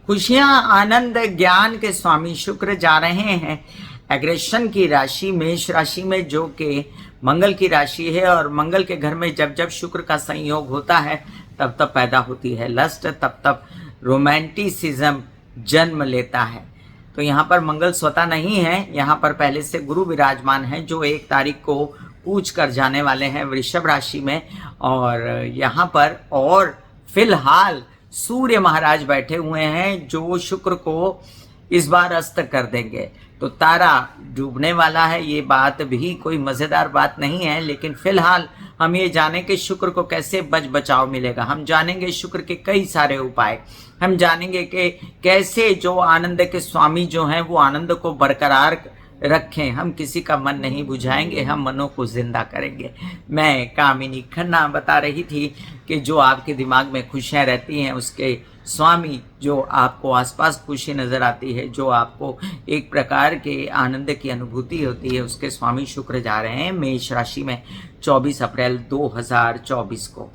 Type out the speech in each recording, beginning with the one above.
खुशियां, आनंद, ज्ञान के स्वामी शुक्र जा रहे हैं एग्रेशन की राशि मेष राशि में, जो कि मंगल की राशि है। और मंगल के घर में जब जब शुक्र का संयोग होता है तब तब पैदा होती है लस्ट, तब तब रोमांटिसिज्म जन्म लेता है। तो यहाँ पर मंगल स्वतः नहीं है, यहाँ पर पहले से गुरु विराजमान है जो 1 तारीख को कूच कर जाने वाले हैं वृषभ राशि में। और यहाँ पर और फिलहाल सूर्य महाराज बैठे हुए हैं जो शुक्र को इस बार अस्त कर देंगे। तो तारा डूबने वाला है, ये बात भी कोई मज़ेदार बात नहीं है। लेकिन फिलहाल हम ये जानें कि शुक्र को कैसे बचाव मिलेगा। हम जानेंगे शुक्र के कई सारे उपाय, हम जानेंगे कि कैसे जो आनंद के स्वामी जो हैं वो आनंद को बरकरार रखें। हम किसी का मन नहीं बुझाएंगे, हम मनों को जिंदा करेंगे। मैं कामिनी खन्ना बता रही थी कि जो आपके दिमाग में खुशियाँ रहती हैं उसके स्वामी, जो आपको आसपास खुशी नज़र आती है, जो आपको एक प्रकार के आनंद की अनुभूति होती है, उसके स्वामी शुक्र जा रहे हैं मेष राशि में 24 अप्रैल 2024 को।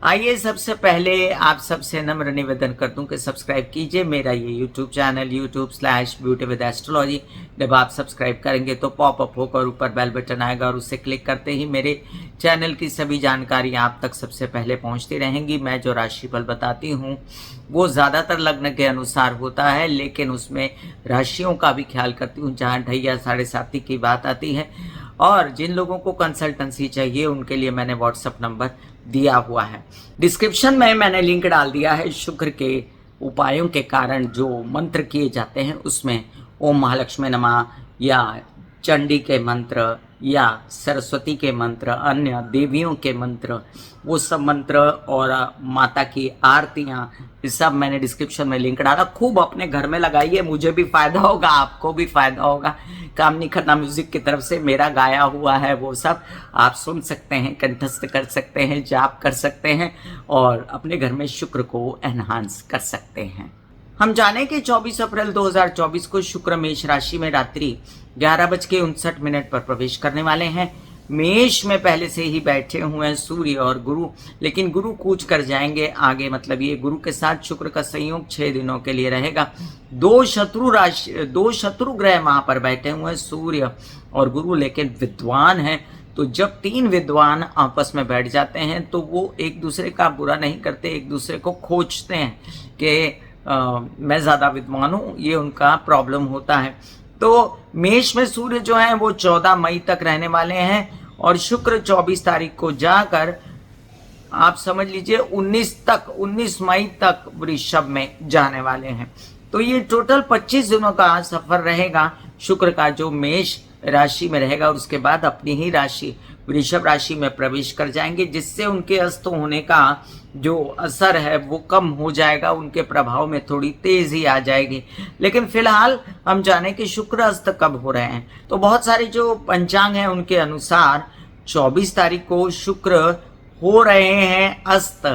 आइए सबसे पहले आप सबसे नम्र निवेदन कर दूं कि सब्सक्राइब कीजिए मेरा ये YouTube channel YouTube/Beauty with Astrology। जब आप सब्सक्राइब करेंगे तो पॉपअप होकर ऊपर बेल बटन आएगा और उससे क्लिक करते ही मेरे चैनल की सभी जानकारी आप तक सबसे पहले पहुंचती रहेंगी। मैं जो राशिफल बताती हूं वो ज़्यादातर लग्न के अनुसार होता है, लेकिन उसमें राशियों का भी ख्याल करती हूँ। जहाँ ढैया 7.5 की बात आती है और जिन लोगों को कंसल्टेंसी चाहिए उनके लिए मैंने व्हाट्सएप नंबर दिया हुआ है। डिस्क्रिप्शन में मैंने लिंक डाल दिया है। शुक्र के उपायों के कारण जो मंत्र किए जाते हैं उसमें ओम महालक्ष्मी नमः या चंडी के मंत्र या सरस्वती के मंत्र, अन्य देवियों के मंत्र, वो सब मंत्र और माता की आरतियाँ, ये सब मैंने डिस्क्रिप्शन में लिंक डाला। खूब अपने घर में लगाइए, मुझे भी फ़ायदा होगा, आपको भी फ़ायदा होगा। कामिनी खन्ना म्यूज़िक की तरफ से मेरा गाया हुआ है वो सब आप सुन सकते हैं, कंठस्थ कर सकते हैं, जाप कर सकते हैं और अपने घर में शुक्र को एनहांस कर सकते हैं। हम जाने कि 24 अप्रैल 2024 को शुक्र मेष राशि में रात्रि 11:59 पर प्रवेश करने वाले हैं। मेष में पहले से ही बैठे हुए हैं सूर्य और गुरु, लेकिन गुरु कूच कर जाएंगे आगे। मतलब ये गुरु के साथ शुक्र का संयोग 6 दिनों के लिए रहेगा। 2 शत्रु ग्रह वहां पर बैठे हुए हैं, सूर्य और गुरु, लेकिन विद्वान हैं। तो जब 3 विद्वान आपस में बैठ जाते हैं तो वो एक दूसरे का बुरा नहीं करते, एक दूसरे को खोजते हैं कि मैं ज़्यादा विद्वान हूँ, ये उनका प्रॉब्लम होता है। तो मेष में सूर्य जो है वो 14 मई तक रहने वाले हैं और शुक्र 24 तारीख को जाकर आप समझ लीजिए 19 मई तक वृषभ में जाने वाले हैं। तो ये टोटल 25 दिनों का सफर रहेगा शुक्र का, जो मेष राशि में रहेगा और उसके बाद अपनी ही राशि वृषभ राशि में प्रवेश कर जाएंगे, जिससे उनके अस्त होने का जो असर है वो कम हो जाएगा, उनके प्रभाव में थोड़ी तेजी आ जाएगी। लेकिन फिलहाल हम जाने कि शुक्र अस्त कब हो रहे हैं। तो बहुत सारे जो पंचांग हैं उनके अनुसार 24 तारीख को शुक्र हो रहे हैं अस्त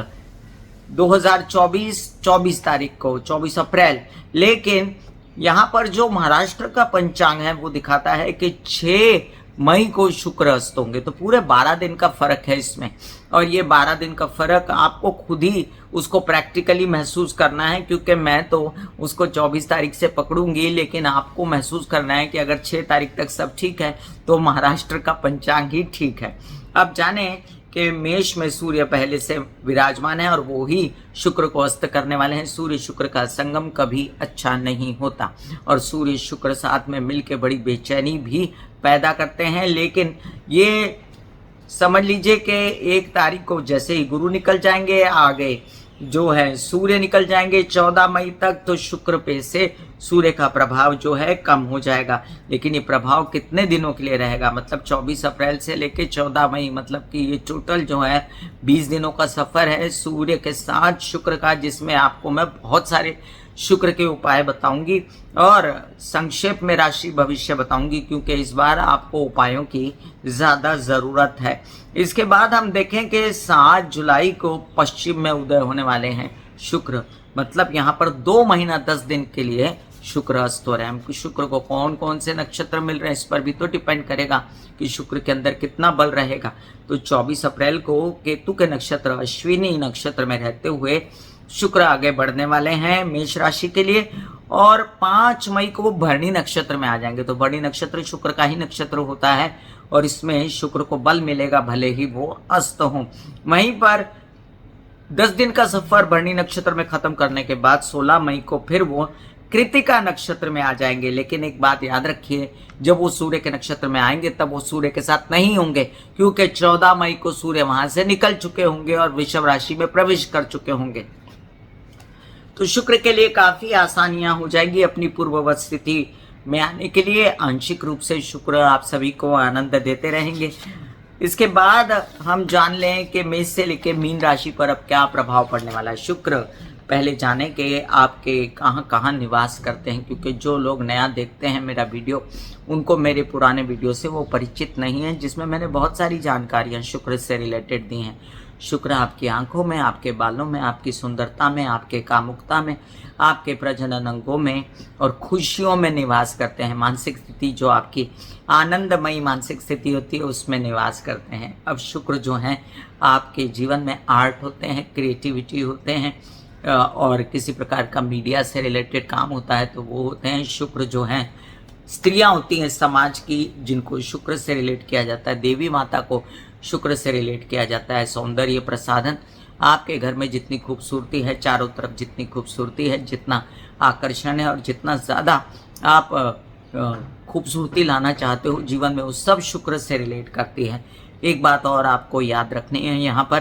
2024 24 तारीख को 24 अप्रैल। लेकिन यहाँ पर जो महाराष्ट्र का पंचांग है वो दिखाता है कि 6 मई को शुक्र अस्त होंगे। तो पूरे 12 दिन का फर्क है इसमें, और ये 12 दिन का फर्क आपको खुद ही उसको प्रैक्टिकली महसूस करना है, क्योंकि मैं तो उसको 24 तारीख से पकड़ूंगी, लेकिन आपको महसूस करना है कि अगर 6 तारीख तक सब ठीक है तो महाराष्ट्र का पंचांग ही ठीक है। अब जाने कि मेष में सूर्य पहले से विराजमान है और वो ही शुक्र को अस्त करने वाले हैं। सूर्य शुक्र का संगम कभी अच्छा नहीं होता और सूर्य शुक्र साथ में मिलके बड़ी बेचैनी भी पैदा करते हैं। लेकिन ये समझ लीजिए कि 1 तारीख को जैसे ही गुरु निकल जाएंगे, आगे जो है सूर्य निकल जाएंगे 14 मई तक, तो शुक्र पे से सूर्य का प्रभाव जो है कम हो जाएगा। लेकिन ये प्रभाव कितने दिनों के लिए रहेगा, मतलब 24 अप्रैल से लेकर 14 मई, मतलब कि ये टोटल जो है 20 दिनों का सफ़र है सूर्य के साथ शुक्र का, जिसमें आपको मैं बहुत सारे शुक्र के उपाय बताऊंगी और संक्षेप में राशि भविष्य बताऊंगी, क्योंकि इस बार आपको उपायों की ज़्यादा ज़रूरत है। इसके बाद हम देखें कि 7 जुलाई को पश्चिम में उदय होने वाले हैं शुक्र, मतलब यहाँ पर 2 महीना 10 दिन के लिए शुक्र अस्त हो रहे हैं। हमको शुक्र को कौन कौन से नक्षत्र मिल रहे हैं इस पर भी तो डिपेंड करेगा कि शुक्र के अंदर कितना बल रहेगा। तो 24 अप्रैल को केतु के नक्षत्र अश्विनी नक्षत्र में रहते हुए शुक्र आगे बढ़ने वाले हैं मेष राशि के लिए, और 5 मई को वो भरणी नक्षत्र में आ जाएंगे। तो भरणी नक्षत्र शुक्र का ही नक्षत्र होता है और इसमें शुक्र को बल मिलेगा भले ही वो अस्त हो। वहीं पर 10 दिन का सफर भरणी नक्षत्र में खत्म करने के बाद 16 मई को फिर वो कृतिका नक्षत्र में आ जाएंगे। लेकिन एक बात याद रखिए, जब वो सूर्य के नक्षत्र में आएंगे तब वो सूर्य के साथ नहीं होंगे, क्योंकि 14 मई को सूर्य वहां से निकल चुके होंगे और वृषभ राशि में प्रवेश कर चुके होंगे। तो शुक्र के लिए काफी आसानियां हो जाएंगी अपनी पूर्ववत स्थिति में आने के लिए। आंशिक रूप से शुक्र आप सभी को आनंद देते रहेंगे। इसके बाद हम जान लें कि मेष से लेकर मीन राशि पर अब क्या प्रभाव पड़ने वाला है। शुक्र पहले जाने के आपके कहाँ कहाँ निवास करते हैं, क्योंकि जो लोग नया देखते हैं मेरा वीडियो, उनको मेरे पुराने वीडियो से वो परिचित नहीं है, जिसमें मैंने बहुत सारी जानकारियाँ शुक्र से रिलेटेड दी हैं। शुक्र आपकी आंखों में, आपके बालों में, आपकी सुंदरता में, आपके कामुकता में, आपके प्रजनन अंगों में और खुशियों में निवास करते हैं। मानसिक स्थिति जो आपकी आनंदमयी मानसिक स्थिति होती है उसमें निवास करते हैं। अब शुक्र जो हैं आपके जीवन में आर्ट होते हैं, क्रिएटिविटी होते हैं, और किसी प्रकार का मीडिया से रिलेटेड काम होता है तो वो होते हैं। शुक्र जो हैं स्त्रियां होती हैं समाज की, जिनको शुक्र से रिलेट किया जाता है। देवी माता को शुक्र से रिलेट किया जाता है। सौंदर्य प्रसाधन, आपके घर में जितनी खूबसूरती है, चारों तरफ जितनी खूबसूरती है, जितना आकर्षण है और जितना ज़्यादा आप खूबसूरती लाना चाहते हो जीवन में, वो सब शुक्र से रिलेट करती है। एक बात और आपको याद रखनी है यहाँ पर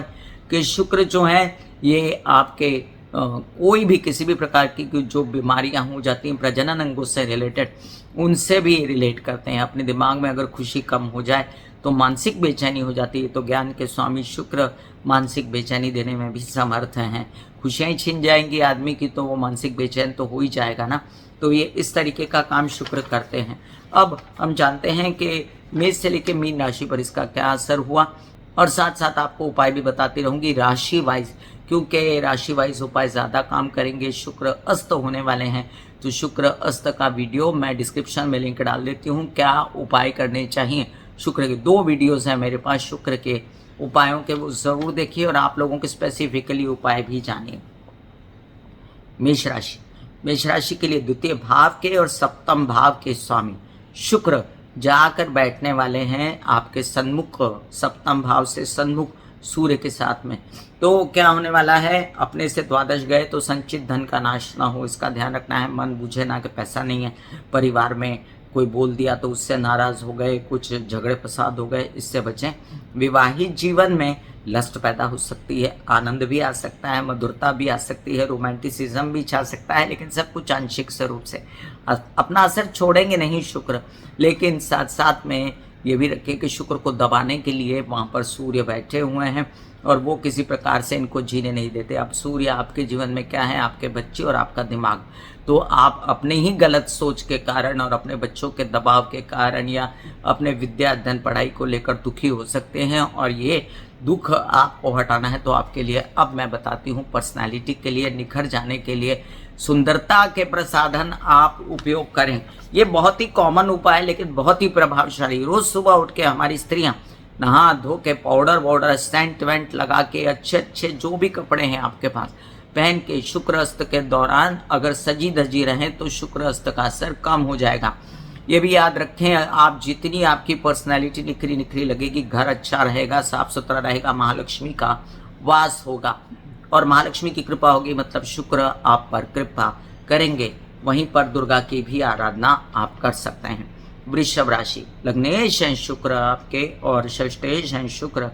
कि शुक्र जो है ये आपके कोई भी किसी भी प्रकार की जो बीमारियां हो जाती हैं प्रजनन अंगों से रिलेटेड, उनसे भी रिलेट करते हैं। अपने दिमाग में अगर खुशी कम हो जाए तो मानसिक बेचैनी हो जाती है, तो ज्ञान के स्वामी शुक्र मानसिक बेचैनी देने में भी समर्थ हैं। खुशियाँ छीन जाएंगी आदमी की तो वो मानसिक बेचैन तो हो ही जाएगा ना। तो ये इस तरीके का काम शुक्र करते हैं। अब हम जानते हैं कि मेष से लेकर मीन राशि पर इसका क्या असर हुआ, और साथ साथ आपको उपाय भी बताती रहूंगी राशि वाइज, क्योंकि राशि वाइज उपाय ज़्यादा काम करेंगे। शुक्र अस्त होने वाले हैं तो शुक्र अस्त का वीडियो मैं डिस्क्रिप्शन में लिंक डाल देती हूँ, क्या उपाय करने चाहिए। शुक्र के 2 वीडियोस हैं मेरे पास शुक्र के उपायों के, वो ज़रूर देखिए और आप लोगों के स्पेसिफिकली उपाय भी जानिए। मेष राशि, मेष राशि के लिए द्वितीय भाव के और सप्तम भाव के स्वामी शुक्र जाकर बैठने वाले हैं आपके सन्मुख, सप्तम भाव से सन्मुख सूर्य के साथ में। तो क्या होने वाला है, अपने से द्वादश गए तो संचित धन का नाश ना हो, इसका ध्यान रखना है। मन बुझे ना कि पैसा नहीं है, परिवार में कोई बोल दिया तो उससे नाराज हो गए, कुछ झगड़े फसाद हो गए, इससे बचें। विवाहित जीवन में लस्ट पैदा हो सकती है, आनंद भी आ सकता है, मधुरता भी आ सकती है, रोमांटिसिज्म भी छा सकता है, लेकिन सब कुछ आंशिक स्वरूप से। अपना असर छोड़ेंगे नहीं शुक्र, लेकिन साथ साथ में ये भी रखें कि शुक्र को दबाने के लिए वहाँ पर सूर्य बैठे हुए हैं और वो किसी प्रकार से इनको जीने नहीं देते। अब सूर्य आपके जीवन में क्या है, आपके बच्चे और आपका दिमाग। तो आप अपने ही गलत सोच के कारण और अपने बच्चों के दबाव के कारण या अपने विद्या अध्ययन पढ़ाई को लेकर दुखी हो सकते हैं, और ये दुख आपको हटाना है तो आपके लिए अब मैं बताती हूँ पर्सनालिटी के लिए निखर जाने के लिए सुंदरता के प्रसाधन आप उपयोग करें। ये बहुत ही कॉमन उपाय है लेकिन बहुत ही प्रभावशाली। रोज सुबह उठ के हमारी स्त्रियां नहा धो के पाउडर वाउडर सेंट वेंट लगा के अच्छे अच्छे जो भी कपड़े हैं आपके पास पहन के शुक्र अस्त के दौरान अगर सजी धजी रहें तो शुक्र अस्त का असर कम हो जाएगा। ये भी याद रखें, आप जितनी आपकी पर्सनैलिटी निखरी निखरी लगेगी, घर अच्छा रहेगा, साफ सुथरा रहेगा, महालक्ष्मी का वास होगा और महालक्ष्मी की कृपा होगी, मतलब शुक्र आप पर कृपा करेंगे। वहीं पर दुर्गा की भी आराधना आप कर सकते हैं। वृषभ राशि, लग्नेश हैं शुक्र आपके और षष्ठेश हैं शुक्र,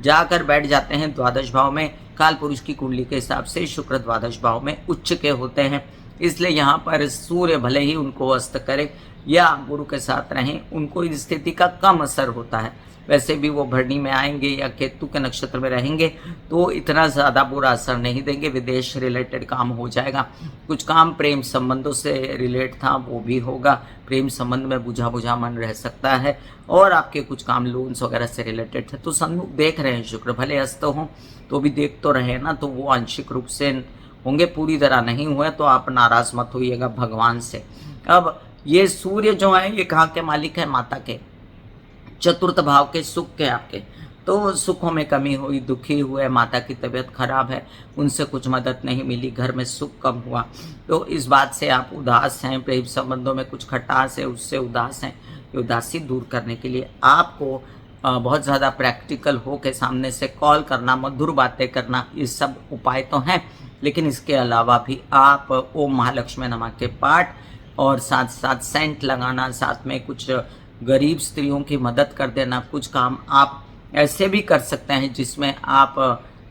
जाकर बैठ जाते हैं द्वादश भाव में। काल पुरुष की कुंडली के हिसाब से शुक्र द्वादश भाव में उच्च के होते हैं, इसलिए यहाँ पर सूर्य भले ही उनको अस्त करे या गुरु के साथ रहें, उनको इस स्थिति का कम असर होता है। वैसे भी वो भरणी में आएंगे या केतु के नक्षत्र में रहेंगे तो इतना ज़्यादा बुरा असर नहीं देंगे। विदेश रिलेटेड काम हो जाएगा, कुछ काम प्रेम संबंधों से रिलेट था वो भी होगा, प्रेम संबंध में बुझा बुझा मन रह सकता है, और आपके कुछ काम लोन्स वगैरह से रिलेटेड है तो सन्मुख देख रहे हैं शुक्र, भले अस्त हों तो भी देख तो रहे ना, तो वो आंशिक रूप से होंगे, पूरी तरह नहीं हुए तो आप नाराज मत होइएगा भगवान से। अब ये सूर्य जो है ये कहाँ के मालिक है, माता के, चतुर्थ भाव के, सुख के आपके, तो सुखों में कमी हुई, दुखी हुए, माता की तबीयत खराब है, उनसे कुछ मदद नहीं मिली, घर में सुख कम हुआ, तो इस बात से आप उदास हैं, प्रेम संबंधों में कुछ खटास है, उससे उदास हैं। ये उदासी दूर करने के लिए आपको बहुत ज़्यादा प्रैक्टिकल हो के सामने से कॉल करना, मधुर बातें करना, ये सब उपाय तो हैं। लेकिन इसके अलावा भी आप ओम महालक्ष्मी नमः के पाठ और साथ साथ सेंट लगाना, साथ में कुछ गरीब स्त्रियों की मदद कर देना। कुछ काम आप ऐसे भी कर सकते हैं जिसमें आप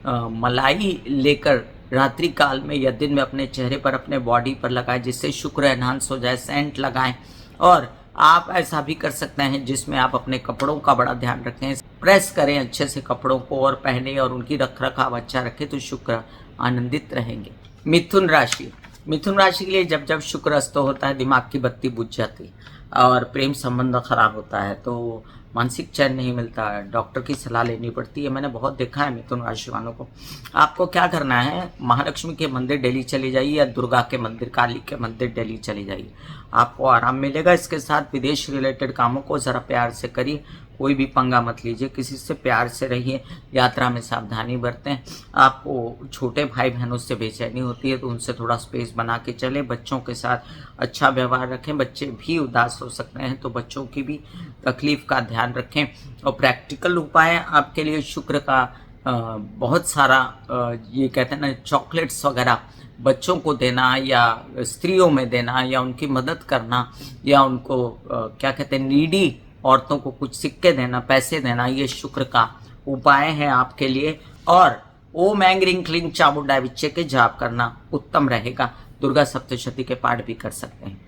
मलाई लेकर रात्रि काल में या दिन में अपने चेहरे पर, अपने बॉडी पर लगाएं, जिससे शुक्र एनहांस हो जाए। सेंट लगाएं। और आप ऐसा भी कर सकते हैं जिसमें आप अपने कपड़ों का बड़ा ध्यान रखें, प्रेस करें अच्छे से कपड़ों को और पहने और उनकी रख रखाव अच्छा रखें, तो शुक्र आनंदित रहेंगे। मिथुन राशि, मिथुन राशि के लिए जब जब शुक्र अस्त होता है दिमाग की बत्ती बुझ जाती है और प्रेम संबंध खराब होता है, तो मानसिक चैन नहीं मिलता है, डॉक्टर की सलाह लेनी पड़ती है। मैंने बहुत देखा है मिथुन राशि वालों को। आपको क्या करना है, महालक्ष्मी के मंदिर डेली चली जाइए या दुर्गा के मंदिर, काली के मंदिर डेली चली जाइए, आपको आराम मिलेगा। इसके साथ विदेश रिलेटेड कामों को ज़रा प्यार से करिए, कोई भी पंगा मत लीजिए, किसी से प्यार से रहिए, यात्रा में सावधानी बरतें। आपको छोटे भाई बहनों से बेचैनी होती है तो उनसे थोड़ा स्पेस बना के चलें। बच्चों के साथ अच्छा व्यवहार रखें, बच्चे भी उदास हो सकते हैं तो बच्चों की भी तकलीफ का ध्यान रखें। और प्रैक्टिकल उपाय आपके लिए शुक्र का बहुत सारा ये कहते हैं ना, चॉकलेट्स वगैरह बच्चों को देना या स्त्रियों में देना या उनकी मदद करना या उनको क्या कहते हैं, नीडी औरतों को कुछ सिक्के देना, पैसे देना, ये शुक्र का उपाय है आपके लिए। और ओम ऐं ह्रीं क्लीं चामुंडाय विच्चे के जाप करना उत्तम रहेगा। दुर्गा सप्तशती के पाठ भी कर सकते हैं।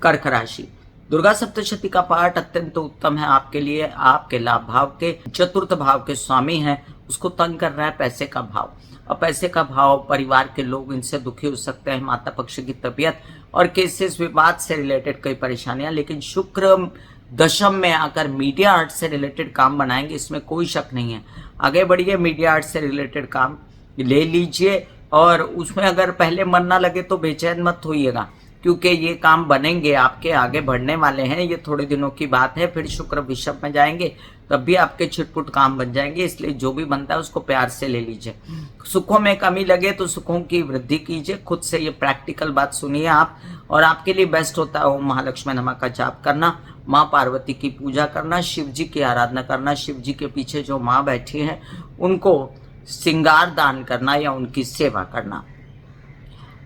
कर्क राशि, दुर्गा सप्तशती का पाठ अत्यंत उत्तम है आपके लिए। आपके लाभ भाव के चतुर्थ भाव के स्वामी हैं, उसको तंग कर रहा है पैसे का भाव। और पैसे का भाव, परिवार के लोग इनसे दुखी हो सकते हैं, माता पक्ष की तबीयत और केसेस विवाद से रिलेटेड कई परेशानियां। लेकिन शुक्र दशम में आकर मीडिया आर्ट से रिलेटेड काम बनाएंगे, इसमें कोई शक नहीं है। आगे बढ़िए, मीडिया आर्ट से रिलेटेड काम ले लीजिए और उसमें अगर पहले मन ना लगे तो बेचैन मत होइएगा, क्योंकि ये काम बनेंगे, आपके आगे बढ़ने वाले हैं। ये थोड़े दिनों की बात है, फिर शुक्र वृषभ में जाएंगे तब भी आपके छिटपुट काम बन जाएंगे। इसलिए जो भी बनता है उसको प्यार से ले लीजिए। सुखों में कमी लगे तो सुखों की वृद्धि कीजिए। खुद से ये प्रैक्टिकल बात सुनिए आप। और आपके लिए बेस्ट होता है ओम महालक्ष्मी नमः का जाप करना, माँ पार्वती की पूजा करना, शिव जी की आराधना करना, शिव जी के पीछे जो माँ बैठी हैं उनको श्रृंगार दान करना या उनकी सेवा करना।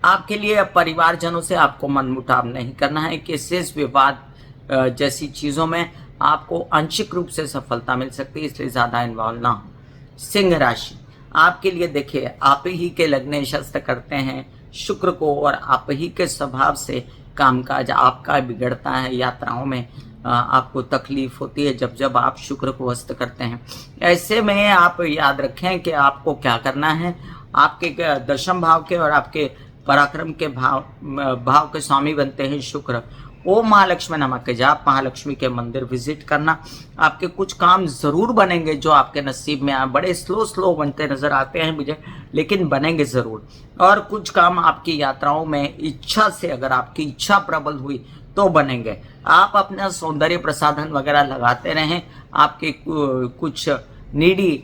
आपके लिए परिवारजनों से आपको मनमुटाव नहीं करना है। केसेस विवाद जैसी चीज़ों में आपको आंशिक रूप से सफलता मिल सकती है, इसलिए ज़्यादा इन्वॉल्व ना हो। सिंह राशि, आपके लिए देखिए, आप ही के लगने शस्त्र करते हैं शुक्र को और आप ही के स्वभाव से कामकाज आपका बिगड़ता है। यात्राओं में आपको तकलीफ होती है जब जब आप शुक्र को अस्त करते हैं। ऐसे में आप याद रखें कि आपको क्या करना है। आपके दशम भाव के और आपके पराक्रम के भाव के स्वामी बनते हैं शुक्र। ओम महालक्ष्मी नमः के जाप, महालक्ष्मी के मंदिर विजिट करना, आपके कुछ काम जरूर बनेंगे जो आपके नसीब में बड़े स्लो बनते नजर आते हैं मुझे, लेकिन बनेंगे जरूर। और कुछ काम आपकी यात्राओं में इच्छा से, अगर आपकी इच्छा प्रबल हुई तो बनेंगे। आप अपना सौंदर्य प्रसाधन वगैरह लगाते रहें, आपके कुछ नीडी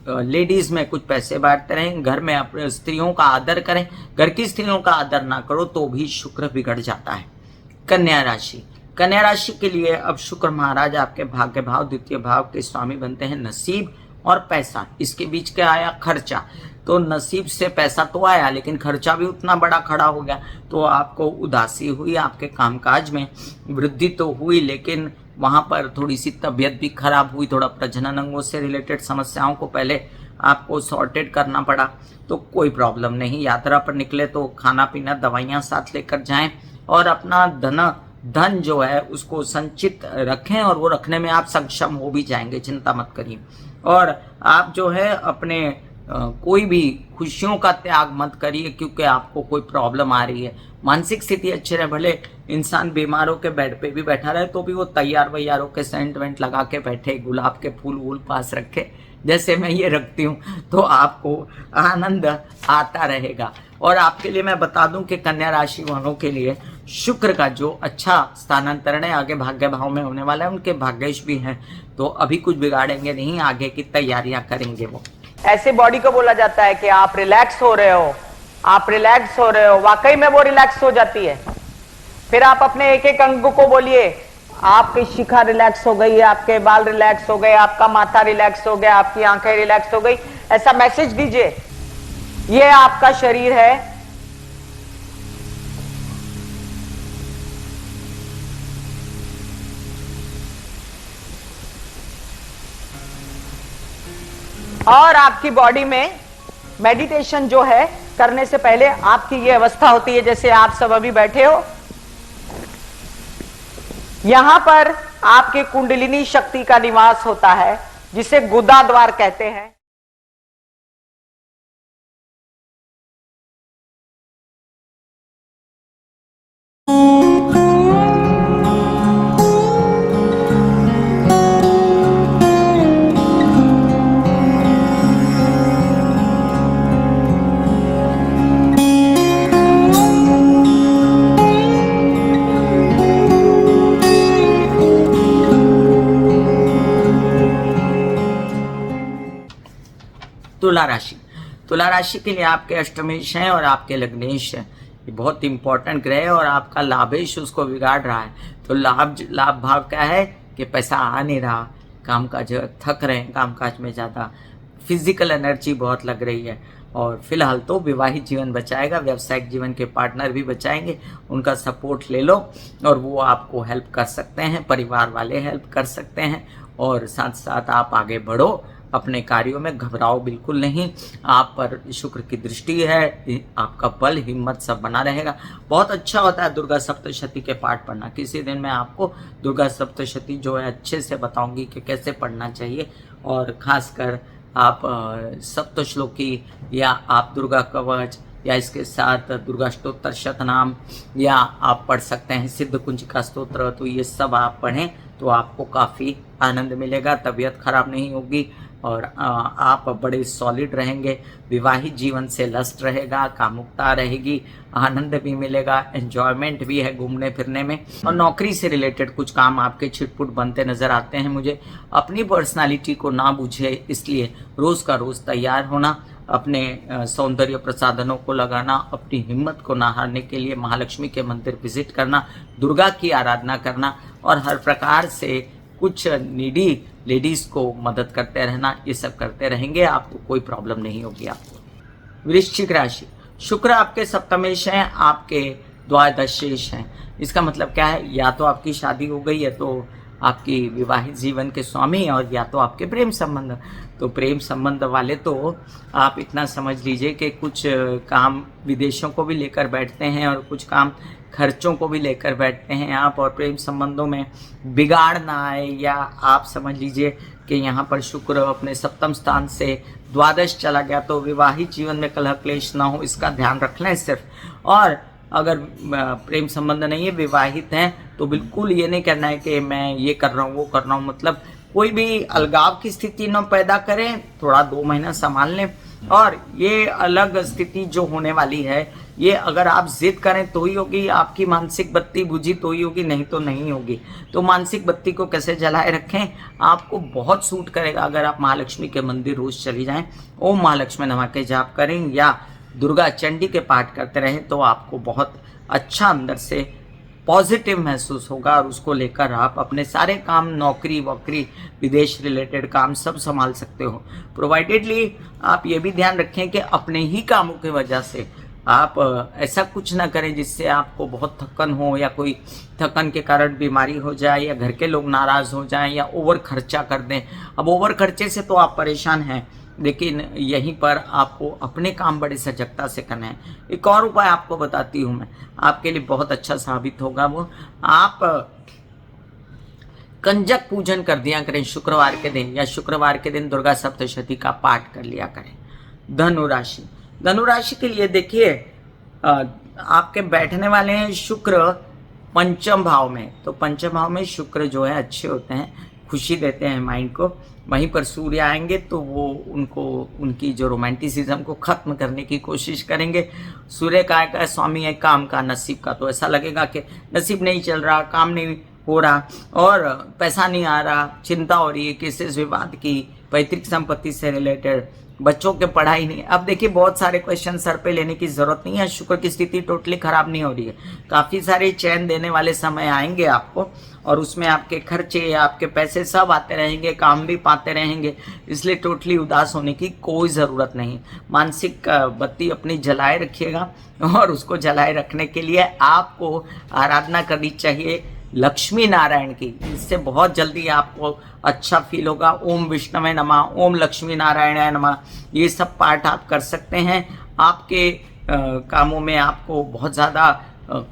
लेडीज में कुछ पैसे बांटते रहें, घर में अपने स्त्रियों का आदर करें। घर की स्त्रियों का आदर ना करो तो भी शुक्र बिगड़ जाता है। कन्या राशि, कन्या राशि के लिए अब शुक्र महाराज आपके भाग्य भाव द्वितीय भाव के स्वामी बनते हैं। नसीब और पैसा, इसके बीच क्या आया, खर्चा। तो नसीब से पैसा तो आया लेकिन खर्चा भी उतना बड़ा खड़ा हो गया, तो आपको उदासी हुई। आपके कामकाज में वृद्धि तो हुई लेकिन वहाँ पर थोड़ी सी तबीयत भी खराब हुई, थोड़ा प्रजनन अंगों से रिलेटेड समस्याओं को पहले आपको सॉर्टेड करना पड़ा। तो कोई प्रॉब्लम नहीं, यात्रा पर निकले तो खाना पीना दवाइयाँ साथ लेकर जाएं और अपना धन जो है उसको संचित रखें और वो रखने में आप सक्षम हो भी जाएंगे, चिंता मत करिए। और आप जो है अपने कोई भी खुशियों का त्याग मत करिए क्योंकि आपको कोई प्रॉब्लम आ रही है। मानसिक स्थिति अच्छी रहे, भले इंसान बीमार हो के बेड पे भी बैठा रहे तो भी वो तैयार वैयार होकर सेंट वेंट लगा के बैठे, गुलाब के फूल वूल पास रखे जैसे मैं ये रखती हूँ, तो आपको आनंद आता रहेगा। और आपके लिए मैं बता दूं कि कन्या राशि वालों के लिए शुक्र का जो अच्छा स्थानांतरण है आगे भाग्य भाव में होने वाला है, उनके भाग्येश भी हैं, तो अभी कुछ बिगाड़ेंगे नहीं, आगे की तैयारियां करेंगे वो। ऐसे बॉडी को बोला जाता है कि आप रिलैक्स हो रहे हो, आप रिलैक्स हो रहे हो, वाकई में वो रिलैक्स हो जाती है। फिर आप अपने एक एक अंग को बोलिए, आपकी शिखा रिलैक्स हो गई, आपके बाल रिलैक्स हो गए, आपका माथा रिलैक्स हो गया, आपकी आंखें रिलैक्स हो गई, ऐसा मैसेज दीजिए। ये आपका शरीर है, और आपकी बॉडी में मेडिटेशन जो है करने से पहले आपकी ये अवस्था होती है, जैसे आप सब अभी बैठे हो, यहां पर आपके कुंडलिनी शक्ति का निवास होता है, जिसे गुदा द्वार कहते हैं। तुला राशि, तुला राशि के लिए आपके अष्टमेश हैं और आपके लग्नेश हैं, ये बहुत इंपॉर्टेंट ग्रह है और आपका लाभेश उसको बिगाड़ रहा है। तो लाभ भाव क्या है कि पैसा आ नहीं रहा, काम काज थक रहे हैं, काम काज में ज़्यादा फिजिकल एनर्जी बहुत लग रही है। और फिलहाल तो विवाहित जीवन बचाएगा, व्यावसायिक जीवन के पार्टनर भी बचाएंगे, उनका सपोर्ट ले लो और वो आपको हेल्प कर सकते हैं, परिवार वाले हेल्प कर सकते हैं, और साथ साथ आप आगे बढ़ो अपने कार्यों में, घबराओ बिल्कुल नहीं। आप पर शुक्र की दृष्टि है, आपका बल हिम्मत सब बना रहेगा। बहुत अच्छा होता है दुर्गा सप्तशती के पाठ पढ़ना। किसी दिन मैं आपको दुर्गा सप्तशती जो है अच्छे से बताऊंगी कि कैसे पढ़ना चाहिए, और खासकर आप सप्तश्लोकी या आप दुर्गा कवच या इसके साथ दुर्गा स्तोत्र शतनाम या आप पढ़ सकते हैं सिद्ध कुंजिका स्तोत्र। तो ये सब आप पढ़ें तो आपको काफ़ी आनंद मिलेगा, तबीयत खराब नहीं होगी और आप बड़े सॉलिड रहेंगे। विवाहित जीवन से लस्ट रहेगा, कामुकता रहेगी, आनंद भी मिलेगा, एंजॉयमेंट भी है घूमने फिरने में। और नौकरी से रिलेटेड कुछ काम आपके छिटपुट बनते नजर आते हैं मुझे। अपनी पर्सनालिटी को ना बूझे, इसलिए रोज़ का रोज़ तैयार होना, अपने सौंदर्य प्रसाधनों को लगाना, अपनी हिम्मत को ना हारने के लिए महालक्ष्मी के मंदिर विजिट करना, दुर्गा की आराधना करना और हर प्रकार से कुछ नीडी लेडीज़ को मदद करते रहना, ये सब करते रहेंगे, आपको कोई प्रॉब्लम नहीं होगी। आपको वृश्चिक राशि, शुक्र आपके सप्तमेश हैं, आपके द्वादशेश हैं। इसका मतलब क्या है, या तो आपकी शादी हो गई है तो आपकी विवाहित जीवन के स्वामी, और या तो आपके प्रेम संबंध। तो प्रेम संबंध वाले तो आप इतना समझ लीजिए कि कुछ काम विदेशों को भी लेकर बैठते हैं और कुछ काम खर्चों को भी लेकर बैठते हैं आप, और प्रेम संबंधों में बिगाड़ ना आए, या आप समझ लीजिए कि यहाँ पर शुक्र अपने सप्तम स्थान से द्वादश चला गया तो विवाहित जीवन में कलह क्लेश ना हो, इसका ध्यान रख लें सिर्फ। और अगर प्रेम संबंध नहीं है, विवाहित हैं, तो बिल्कुल ये नहीं करना है कि मैं ये कर रहा हूँ वो कर रहा हूँ, मतलब कोई भी अलगाव की स्थिति न पैदा करें, थोड़ा 2 महीना संभाल लें। और ये अलग स्थिति जो होने वाली है, ये अगर आप जिद करें तो ही होगी, आपकी मानसिक बत्ती बुझी तो ही होगी, नहीं तो नहीं होगी। तो मानसिक बत्ती को कैसे जलाए रखें, आपको बहुत सूट करेगा अगर आप महालक्ष्मी के मंदिर रोज चली जाएं, ओम महालक्ष्मी नमः के जाप करें या दुर्गा चंडी के पाठ करते रहें, तो आपको बहुत अच्छा अंदर से पॉजिटिव महसूस होगा, और उसको लेकर आप अपने सारे काम, नौकरी वोकरी, विदेश रिलेटेड काम सब संभाल सकते हो। प्रोवाइडेडली आप ये भी ध्यान रखें कि अपने ही कामों की वजह से आप ऐसा कुछ ना करें जिससे आपको बहुत थकन हो, या कोई थकन के कारण बीमारी हो जाए, या घर के लोग नाराज हो जाएं, या ओवर खर्चा कर दें। अब ओवर खर्चे से तो आप परेशान हैं, लेकिन यहीं पर आपको अपने काम बड़े सजगता से करना है। एक और उपाय आपको बताती हूँ मैं, आपके लिए बहुत अच्छा साबित होगा। वो आप कंजक पूजन कर दिया करें शुक्रवार के दिन, या शुक्रवार के दिन दुर्गा सप्तशती का पाठ कर लिया करें। धनु राशि, धनु राशि के लिए देखिए, आपके बैठने वाले हैं शुक्र पंचम भाव में। तो पंचम भाव में शुक्र जो है अच्छे होते हैं, खुशी देते हैं माइंड को। वहीं पर सूर्य आएंगे तो वो उनको उनकी जो रोमांटिसिज्म को ख़त्म करने की कोशिश करेंगे। सूर्य का स्वामी है काम का, नसीब का, तो ऐसा लगेगा कि नसीब नहीं चल रहा, काम नहीं हो रहा और पैसा नहीं आ रहा, चिंता हो रही है केसेस विवाद की, पैतृक संपत्ति से रिलेटेड, बच्चों के पढ़ाई नहीं। अब देखिए बहुत सारे क्वेश्चन सर पे लेने की जरूरत नहीं है, शुक्र की स्थिति टोटली खराब नहीं हो रही है। काफ़ी सारे चैन देने वाले समय आएंगे आपको और उसमें आपके खर्चे, आपके पैसे सब आते रहेंगे, काम भी पाते रहेंगे, इसलिए टोटली उदास होने की कोई ज़रूरत नहीं। मानसिक बत्ती अपनी जलाए रखिएगा और उसको जलाए रखने के लिए आपको आराधना करनी चाहिए लक्ष्मी नारायण की। इससे बहुत जल्दी आपको अच्छा फील होगा। ओम विष्णवे नमः, ओम लक्ष्मी नारायणाय नमः, ये सब पाठ आप कर सकते हैं। आपके कामों में आपको बहुत ज़्यादा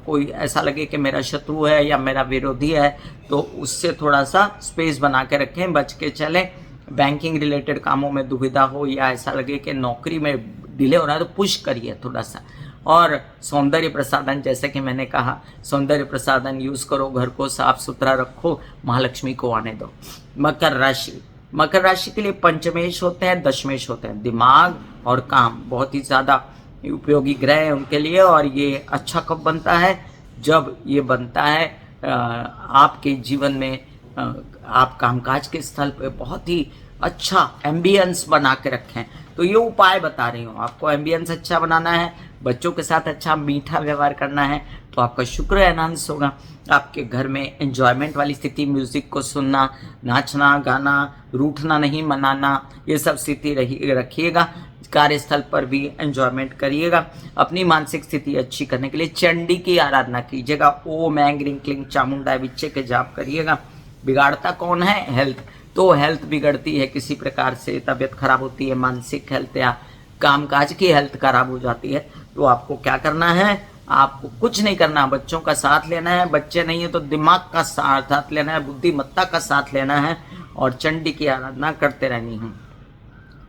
कोई ऐसा लगे कि मेरा शत्रु है या मेरा विरोधी है तो उससे थोड़ा सा स्पेस बना के रखें, बच के चलें। बैंकिंग रिलेटेड कामों में दुविधा हो या ऐसा लगे कि नौकरी में डिले हो रहा है तो पुश करिए थोड़ा सा। और सौंदर्य प्रसाधन, जैसे कि मैंने कहा, सौंदर्य प्रसाधन यूज़ करो, घर को साफ सुथरा रखो, महालक्ष्मी को आने दो। मकर राशि, मकर राशि के लिए पंचमेश होते हैं, दशमेश होते हैं। दिमाग और काम बहुत ही ज़्यादा उपयोगी ग्रह है उनके लिए। और ये अच्छा कब बनता है? जब ये बनता है आपके जीवन में आप कामकाज के स्थल पे बहुत ही अच्छा एम्बियंस बना के रखें। तो ये उपाय बता रही हूँ आपको। एम्बियंस अच्छा बनाना है, बच्चों के साथ अच्छा मीठा व्यवहार करना है तो आपका शुक्र एनहांस होगा। आपके घर में एंजॉयमेंट वाली स्थिति, म्यूजिक को सुनना, नाचना गाना, रूठना नहीं मनाना, ये सब स्थिति रखिएगा। कार्यस्थल पर भी एंजॉयमेंट करिएगा। अपनी मानसिक स्थिति अच्छी करने के लिए चंडी की आराधना कीजिएगा। ओम ऐं ग्रीं क्लीं चामुंडाय विच्चे के जाप करिएगा। बिगाड़ता कौन है? हेल्थ। तो हेल्थ बिगड़ती है किसी प्रकार से, तबीयत खराब होती है, मानसिक हेल्थ या कामकाज की हेल्थ खराब हो जाती है। तो आपको क्या करना है? आपको कुछ नहीं करना, बच्चों का साथ लेना है। बच्चे नहीं है तो दिमाग का साथ लेना है, बुद्धिमत्ता का साथ लेना है और चंडी की आराधना करते रहनी है।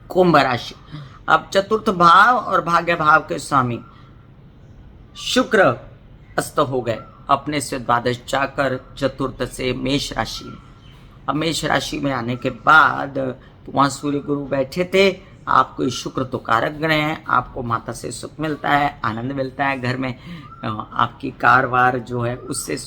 कुंभ राशि, अब चतुर्थ भाव और भाग्य भाव के स्वामी शुक्र अस्त हो गए, अपने से द्वादश जाकर चतुर्थ से मेष राशि में। अब मेष राशि में आने के बाद वहाँ सूर्य गुरु बैठे थे। आपको शुक्र तो कारक ग्रह हैं, आपको माता से सुख मिलता है, आनंद मिलता है, घर में आपकी कारवार जो है उससे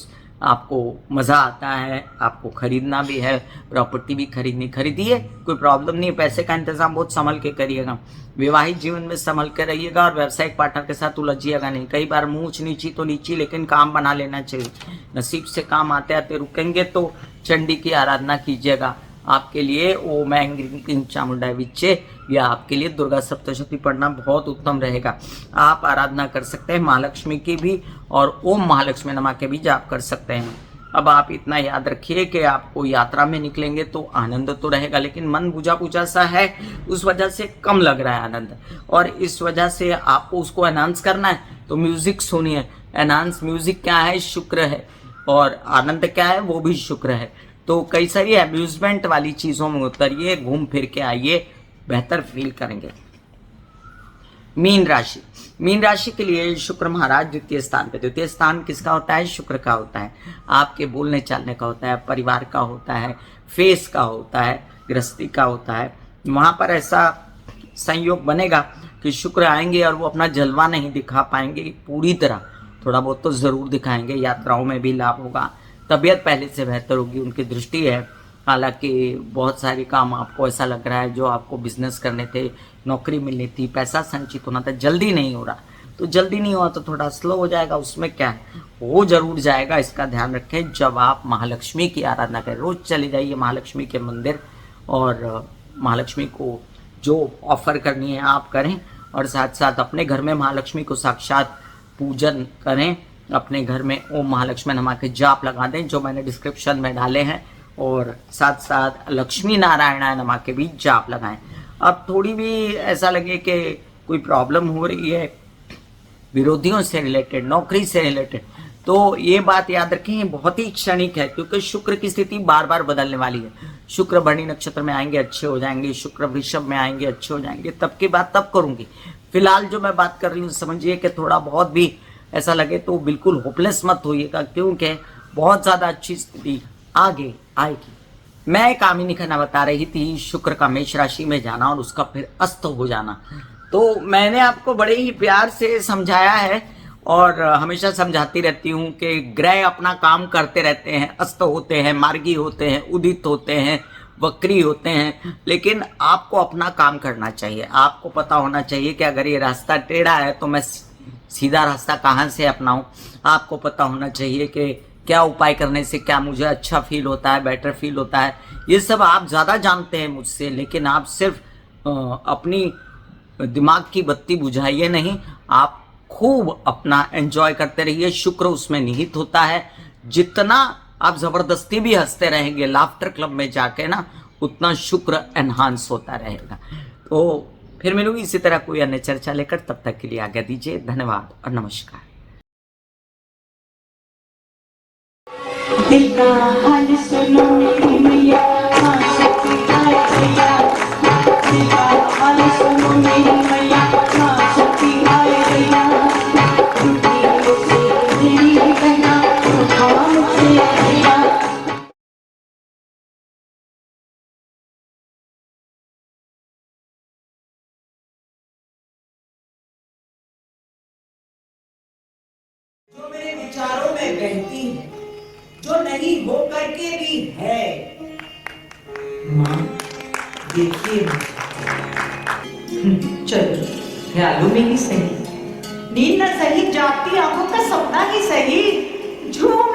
आपको मज़ा आता है। आपको खरीदना भी है, प्रॉपर्टी भी खरीदिए, कोई प्रॉब्लम नहीं है। पैसे का इंतजाम बहुत संभल के करिएगा। विवाहित जीवन में संभल के रहिएगा और व्यावसायिक पार्टनर के साथ उलझिएगा नहीं। कई बार मुँह नीची तो नीची, लेकिन काम बना लेना चाहिए। नसीब से काम आते आते रुकेंगे तो चंडी की आराधना कीजिएगा। आपके लिए ओम ऐं ग्रीं क्लीं चामुंडाय विच्चे या आपके लिए दुर्गा सप्तशती पढ़ना बहुत उत्तम रहेगा। आप आराधना कर सकते हैं महालक्ष्मी की भी और ओम महालक्ष्मी नमः के भी जाप कर सकते हैं। अब आप इतना याद रखिए कि आपको यात्रा में निकलेंगे तो आनंद तो रहेगा, लेकिन मन बुझा बुझा सा है, उस वजह से कम लग रहा है आनंद। और इस वजह से आपको उसको एनहांस करना है तो म्यूजिक सुनिए। एनहांस म्यूजिक क्या है? शुक्र है। और आनंद क्या है? वो भी शुक्र है। तो कई सारी अम्यूजमेंट वाली चीज़ों में उतरिए, घूम फिर के आइए, बेहतर फील करेंगे। मीन राशि, मीन राशि के लिए शुक्र महाराज द्वितीय स्थान पे। द्वितीय स्थान किसका होता है? शुक्र का होता है। आपके बोलने चालने का होता है, परिवार का होता है, फेस का होता है, गृहस्थी का होता है। वहाँ पर ऐसा संयोग बनेगा कि शुक्र आएंगे और वो अपना जलवा नहीं दिखा पाएंगे पूरी तरह, थोड़ा बहुत तो ज़रूर दिखाएंगे। यात्राओं में भी लाभ होगा, तबीयत पहले से बेहतर होगी, उनकी दृष्टि है। हालांकि बहुत सारे काम आपको ऐसा लग रहा है जो आपको बिजनेस करने थे, नौकरी मिलनी थी, पैसा संचित होना था, जल्दी नहीं हो रहा। तो जल्दी नहीं हुआ तो थोड़ा स्लो हो जाएगा, उसमें क्या है, वो जरूर जाएगा। इसका ध्यान रखें। जब आप महालक्ष्मी की आराधना करें, रोज चले जाइए महालक्ष्मी के मंदिर और महालक्ष्मी को जो ऑफर करनी है आप करें और साथ साथ अपने घर में महालक्ष्मी को साक्षात पूजन करें। अपने घर में ओम महालक्ष्मी नमः के जाप लगा दें जो मैंने डिस्क्रिप्शन में डाले हैं, और साथ साथ लक्ष्मी नारायणाय नमः के भी जाप लगाएं। अब थोड़ी भी ऐसा लगे कि कोई प्रॉब्लम हो रही है विरोधियों से रिलेटेड, नौकरी से रिलेटेड, तो ये बात याद रखें, बहुत ही क्षणिक है, क्योंकि शुक्र की स्थिति बार बार बदलने वाली है। शुक्र भरणी नक्षत्र में आएंगे अच्छे हो जाएंगे, शुक्र वृषभ में आएंगे अच्छे हो जाएंगे, तब की बात तब करूंगी। फिलहाल जो मैं बात कर रही हूँ समझिए कि थोड़ा बहुत भी ऐसा लगे तो बिल्कुल होपलेस मत होइएगा, क्योंकि बहुत ज़्यादा अच्छी स्थिति आगे आएगी। मैं कामिनी खन्ना बता रही थी शुक्र का मेष राशि में जाना और उसका फिर अस्त हो जाना। तो मैंने आपको बड़े ही प्यार से समझाया है और हमेशा समझाती रहती हूँ कि ग्रह अपना काम करते रहते हैं, अस्त होते हैं, मार्गी होते हैं, उदित होते हैं, वक्री होते हैं, लेकिन आपको अपना काम करना चाहिए। आपको पता होना चाहिए कि अगर ये रास्ता टेढ़ा है तो मैं सीधा रास्ता कहाँ से अपनाऊं। आपको पता होना चाहिए कि क्या उपाय करने से क्या मुझे अच्छा फील होता है, बेटर फील होता है। ये सब आप ज़्यादा जानते हैं मुझसे, लेकिन आप सिर्फ अपनी दिमाग की बत्ती बुझाइए नहीं, आप खूब अपना एंजॉय करते रहिए। शुक्र उसमें निहित होता है। जितना आप जबरदस्ती भी हंसते रहेंगे लाफ्टर क्लब में जाके ना, उतना शुक्र एनहांस होता रहेगा। तो फिर मिलूंगी इसी तरह कोई अन्य चर्चा लेकर, तब तक के लिए आज्ञा दीजिए। धन्यवाद और नमस्कार। दिल का हाल सुनो मेरी मैया, माँ शक्ति आए भैया। दिल का हाल सुनो मेरी मैया, माँ शक्ति आए भैया। टूटी से तेरी बहना, उठा मुझसे भैया। जो मेरे विचारों में बहती है, जो नहीं हो करके भी है। माँ देखिए चलो ख्यालों में ही सही, नींद न सही, जागती आंखों का सपना ही सही, झूम